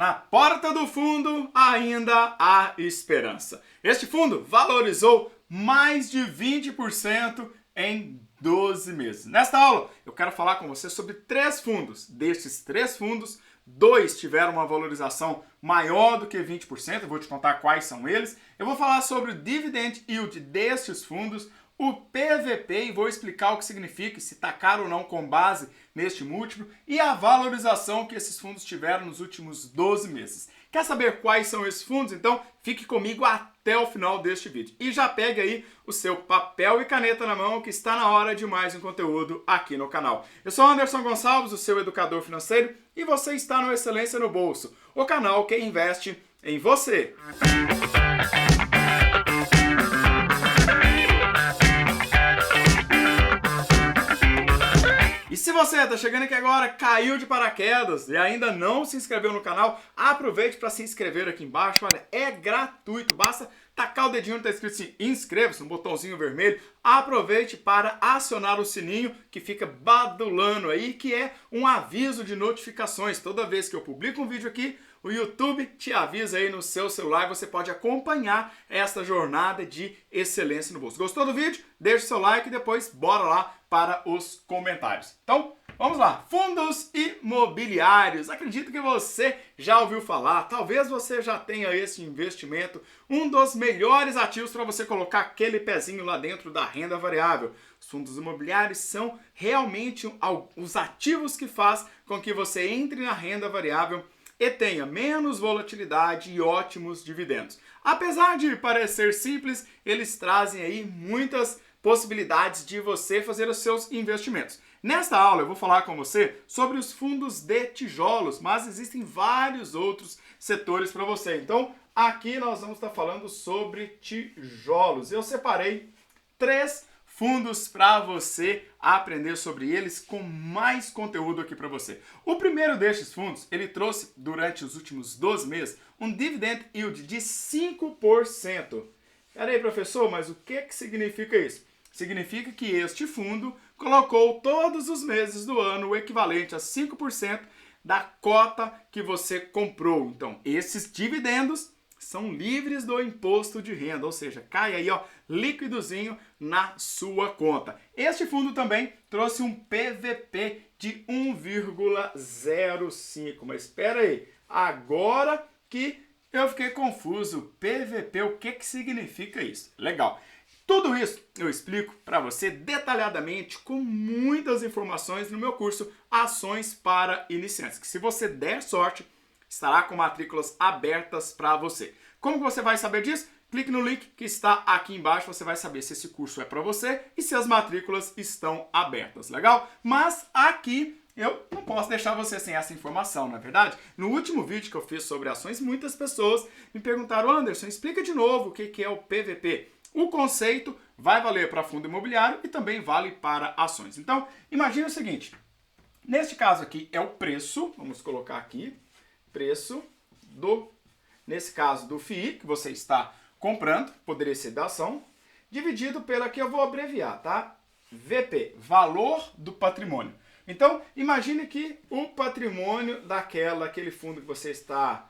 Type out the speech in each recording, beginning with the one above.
Na porta do fundo ainda há esperança. Este fundo valorizou mais de 20% em 12 meses. Nesta aula, eu quero falar com você sobre 3 fundos. Destes 3 fundos, 2 tiveram uma valorização maior do que 20%. Eu vou te contar quais são eles. Eu vou falar sobre o Dividend Yield destes fundos, o PVP, e vou explicar o que significa, se está caro ou não com base neste múltiplo, e a valorização que esses fundos tiveram nos últimos 12 meses. Quer saber quais são esses fundos? Então fique comigo até o final deste vídeo. E já pegue aí o seu papel e caneta na mão, que está na hora de mais um conteúdo aqui no canal. Eu sou Anderson Gonçalves, o seu educador financeiro, e você está no Excelência no Bolso, o canal que investe em você. E se você está chegando aqui agora, caiu de paraquedas e ainda não se inscreveu no canal, aproveite para se inscrever aqui embaixo. Olha, é gratuito, basta tacar o dedinho onde está escrito assim, inscreva-se, um botãozinho vermelho. Aproveite para acionar o sininho que fica badulando aí, que é um aviso de notificações. Toda vez que eu publico um vídeo aqui, o YouTube te avisa aí no seu celular e você pode acompanhar esta jornada de excelência no bolso. Gostou do vídeo? Deixa o seu like e depois bora lá para os comentários. Então, vamos lá. Fundos imobiliários. Acredito que você já ouviu falar, talvez você já tenha esse investimento, um dos melhores ativos para você colocar aquele pezinho lá dentro da renda variável. Os fundos imobiliários são realmente os ativos que faz com que você entre na renda variável e tenha menos volatilidade e ótimos dividendos. Apesar de parecer simples, eles trazem aí muitas possibilidades de você fazer os seus investimentos. Nesta aula eu vou falar com você sobre os fundos de tijolos, mas existem vários outros setores para você. Então, aqui nós vamos estar falando sobre tijolos. Eu separei 3 fundos para você aprender sobre eles com mais conteúdo aqui para você. O primeiro destes fundos, ele trouxe durante os últimos 12 meses um dividend yield de 5%. Peraí, professor, mas o que significa isso? Significa que este fundo colocou todos os meses do ano o equivalente a 5% da cota que você comprou. Então, esses dividendos são livres do imposto de renda, ou seja, cai aí, ó, líquidozinho na sua conta. Este fundo também trouxe um PVP de 1,05, mas espera aí, agora que eu fiquei confuso, PVP, o que significa isso? Legal. Tudo isso eu explico para você detalhadamente, com muitas informações no meu curso Ações para Iniciantes, que se você der sorte, estará com matrículas abertas para você. Como que você vai saber disso? Clique no link que está aqui embaixo, você vai saber se esse curso é para você e se as matrículas estão abertas, legal? Mas aqui eu não posso deixar você sem essa informação, não é verdade? No último vídeo que eu fiz sobre ações, muitas pessoas me perguntaram, Anderson, explica de novo o que é o PVP. O conceito vai valer para fundo imobiliário e também vale para ações. Então, imagine o seguinte, neste caso aqui é o preço, vamos colocar aqui, preço nesse caso do FII, que você está comprando, poderia ser da ação, dividido pela que eu vou abreviar, tá? VP, valor do patrimônio. Então, imagine que o patrimônio daquele fundo que você está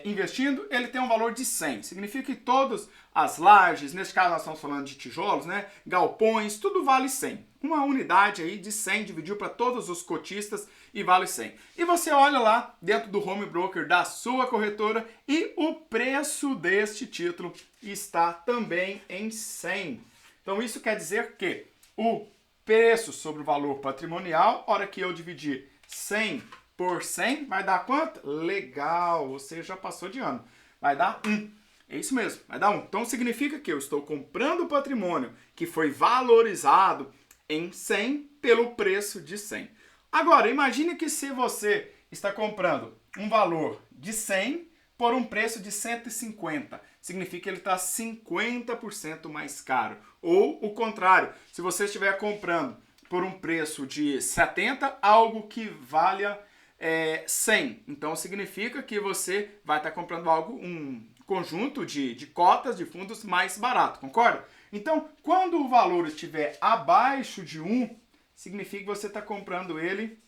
investindo, ele tem um valor de 100. Significa que todas as lajes, nesse caso nós estamos falando de tijolos, né, galpões, tudo vale 100. Uma unidade aí de 100 dividiu para todos os cotistas e vale 100. E você olha lá dentro do home broker da sua corretora e o preço deste título está também em 100. Então isso quer dizer que o preço sobre o valor patrimonial, hora que eu dividir 100 por 100, vai dar quanto? Legal, você já passou de ano. Vai dar 1. É isso mesmo, vai dar 1. Então significa que eu estou comprando o patrimônio que foi valorizado em 100 pelo preço de 100. Agora, imagine que se você está comprando um valor de 100 por um preço de 150, significa que ele está 50% mais caro. Ou o contrário, se você estiver comprando por um preço de 70, algo que valha 100. Então significa que você vai estar comprando um conjunto de cotas de fundos mais barato, concorda? Então, quando o valor estiver abaixo de 1, significa que você está comprando ele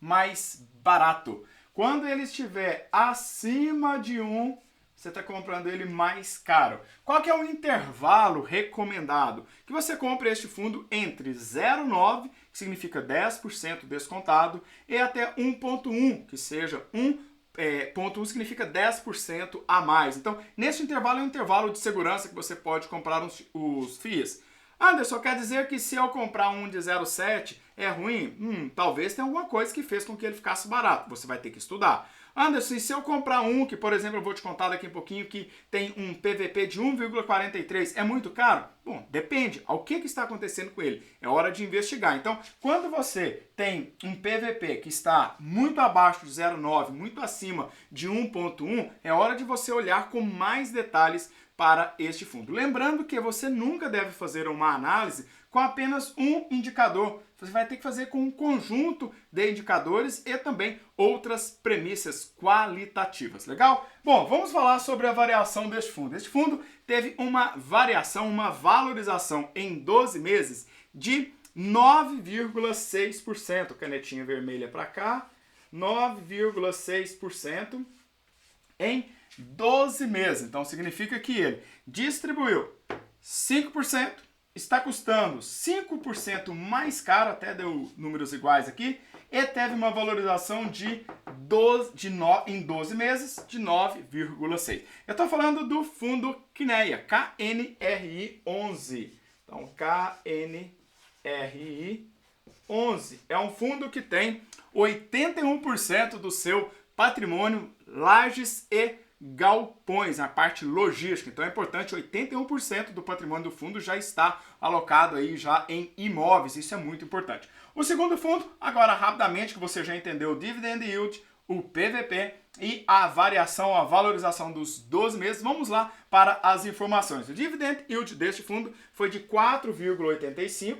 mais barato. Quando ele estiver acima de 1, você está comprando ele mais caro. Qual que é o intervalo recomendado? Que você compre este fundo entre 0,9, que significa 10% descontado, e até 1,1, que seja 1,1 significa 10% a mais. Então, nesse intervalo é um intervalo de segurança que você pode comprar os FIIs. Anderson, quer dizer que se eu comprar um de 0,7 é ruim? Talvez tenha alguma coisa que fez com que ele ficasse barato. Você vai ter que estudar. Anderson, e se eu comprar um que, por exemplo, eu vou te contar daqui a pouquinho, que tem um PVP de 1,43, é muito caro? Bom, depende ao que está acontecendo com ele. É hora de investigar. Então, quando você tem um PVP que está muito abaixo de 0,9, muito acima de 1,1, é hora de você olhar com mais detalhes para este fundo. Lembrando que você nunca deve fazer uma análise com apenas um indicador. Você vai ter que fazer com um conjunto de indicadores e também outras premissas qualitativas. Legal? Bom, vamos falar sobre a variação deste fundo. Este fundo teve uma variação, uma valorização em 12 meses de 9,6%. Canetinha vermelha para cá. 9,6% em 12 meses. Então significa que ele distribuiu 5%, está custando 5% mais caro, até deu números iguais aqui, e teve uma valorização em 12 meses de 9,6%. Eu estou falando do fundo KNEA, KNRI 11. Então, KNRI 11 é um fundo que tem 81% do seu patrimônio lajes e galpões, na parte logística. Então é importante, 81% do patrimônio do fundo já está alocado aí já em imóveis. Isso é muito importante. O segundo fundo, agora rapidamente, que você já entendeu o Dividend Yield, o PVP e a variação, a valorização dos 12 meses. Vamos lá para as informações. O Dividend Yield deste fundo foi de 4,85,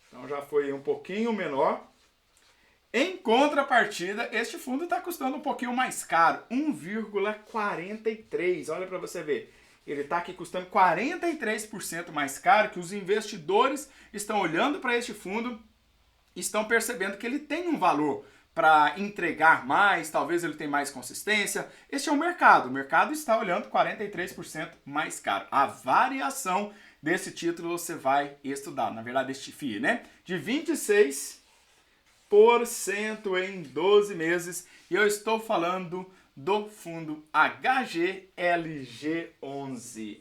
então já foi um pouquinho menor. Em contrapartida, este fundo está custando um pouquinho mais caro, 1,43. Olha para você ver. Ele está aqui custando 43% mais caro, que os investidores estão olhando para este fundo e estão percebendo que ele tem um valor para entregar mais, talvez ele tenha mais consistência. Este é o mercado está olhando 43% mais caro. A variação desse título você vai estudar, na verdade, este FII, né? De 26% em 12 meses, e eu estou falando do fundo HGLG11.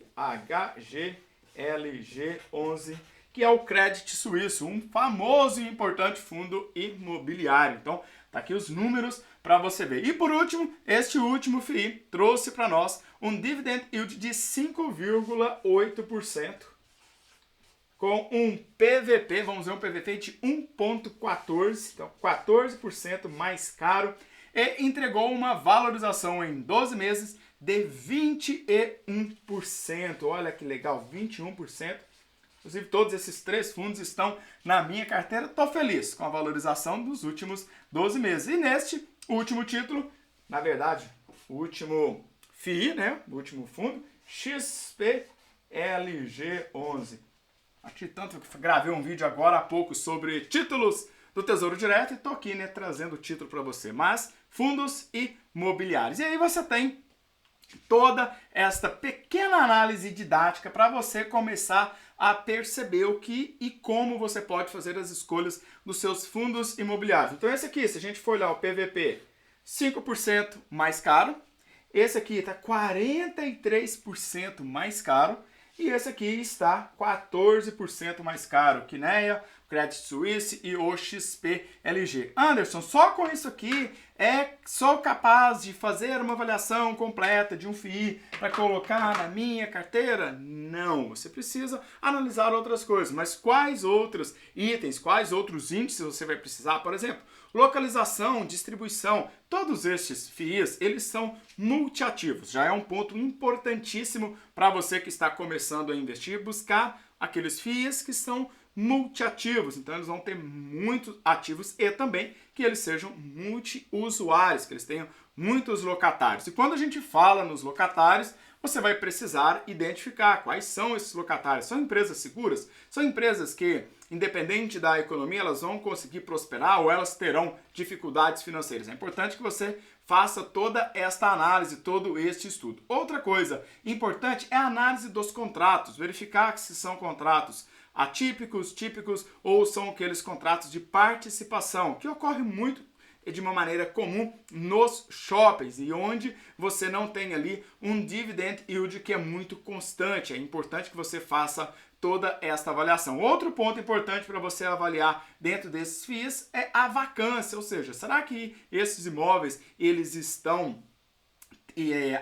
HGLG11, que é o Credit Suíço, um famoso e importante fundo imobiliário. Então, tá aqui os números para você ver. E por último, este último FII trouxe para nós um Dividend Yield de 5,8%. Com um PVP, vamos ver um PVP de 1,14, então 14% mais caro, e entregou uma valorização em 12 meses de 21%. Olha que legal, 21%. Inclusive, todos esses três fundos estão na minha carteira. Estou feliz com a valorização dos últimos 12 meses. E neste último título, na verdade, o último FII, né? O último fundo, XPLG11. Aqui tanto que gravei um vídeo agora há pouco sobre títulos do Tesouro Direto e estou aqui, né, trazendo o título para você. Mas fundos imobiliários. E aí você tem toda esta pequena análise didática para você começar a perceber o que e como você pode fazer as escolhas dos seus fundos imobiliários. Então esse aqui, se a gente for olhar o PVP, 5% mais caro. Esse aqui está 43% mais caro. E esse aqui está 14% mais caro, KNEA, Credit Suisse e o XPLG. Anderson, só com isso aqui sou capaz de fazer uma avaliação completa de um FII para colocar na minha carteira? Não, você precisa analisar outras coisas. Mas quais outros itens, quais outros índices você vai precisar? Por exemplo, localização, distribuição, todos estes FIIs, eles são multiativos. Já é um ponto importantíssimo para você que está começando a investir, buscar aqueles FIIs que são multiativos. Então eles vão ter muitos ativos e também que eles sejam multiusuários, que eles tenham muitos locatários. E quando a gente fala nos locatários, você vai precisar identificar quais são esses locatários. São empresas seguras? São empresas que, independente da economia, elas vão conseguir prosperar ou elas terão dificuldades financeiras? É importante que você faça toda esta análise, todo este estudo. Outra coisa importante é a análise dos contratos, verificar se são contratos atípicos, típicos ou são aqueles contratos de participação, que ocorre muito de uma maneira comum nos shoppings e onde você não tem ali um dividend yield que é muito constante. É importante que você faça toda esta avaliação. Outro ponto importante para você avaliar dentro desses FIIs é a vacância, ou seja, será que esses imóveis eles estão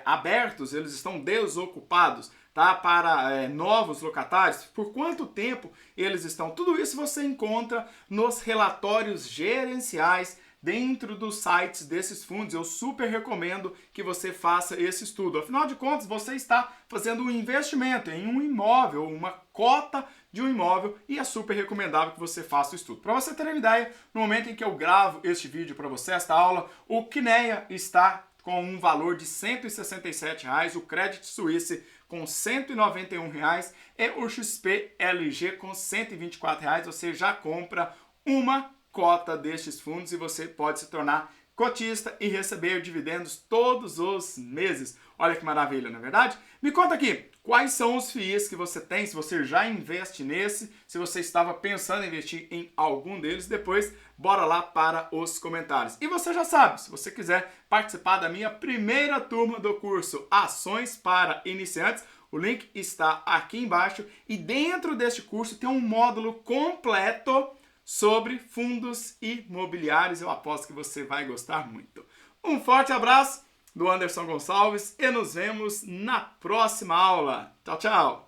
abertos, eles estão desocupados, tá, para novos locatários? Por quanto tempo eles estão? Tudo isso você encontra nos relatórios gerenciais dentro dos sites desses fundos. Eu super recomendo que você faça esse estudo. Afinal de contas, você está fazendo um investimento em um imóvel, uma cota de um imóvel, e é super recomendável que você faça o estudo. Para você ter uma ideia, no momento em que eu gravo este vídeo para você, esta aula, o Kinea está com um valor de R$ 167,00, o Credit Suisse com R$ 191,00 e o XP LG com R$ 124,00. Você já compra uma cota destes fundos e você pode se tornar cotista e receber dividendos todos os meses. Olha que maravilha, não é verdade? Me conta aqui, quais são os FIIs que você tem, se você já investe nesse, se você estava pensando em investir em algum deles. Depois, bora lá para os comentários. E você já sabe, se você quiser participar da minha primeira turma do curso Ações para Iniciantes, o link está aqui embaixo e dentro deste curso tem um módulo completo sobre fundos imobiliários. Eu aposto que você vai gostar muito. Um forte abraço do Anderson Gonçalves e nos vemos na próxima aula. Tchau, tchau!